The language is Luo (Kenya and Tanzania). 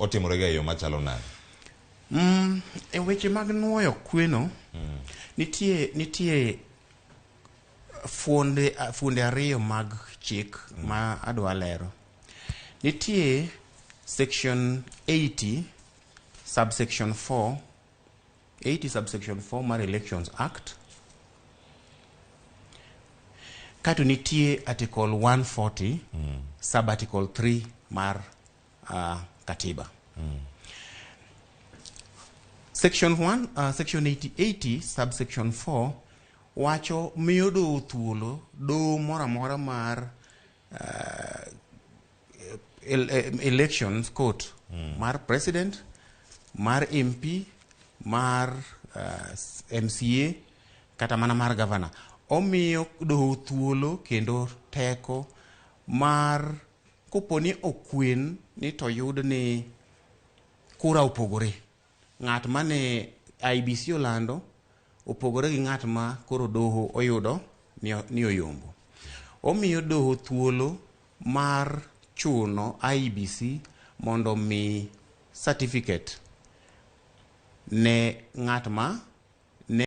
otimorega e yo machalo nade? E weche mag nuoyo kweno, nitie fuonde ariyo mag chik ma adwa lero. Nitie section 80 subsection 4 mar Elections Act, kato nitie article 140 sub article 3 mar katiba. Section 80 subsection 4 wacho miyo doho thuolo, doho mora mora mar elections court mar president, mar MP, mar MCA, kata mana mar governor. Omiyo doho thuolo kendo teko mar koponi okwen ni to yud ni kura opogore. Ng'at mane IEBC olando opogore gi ng'at ma koro doho oyudo ni oyombo. Omiyo doho thuolo mar chuno IEBC mondo mi certificate ne ng'at ma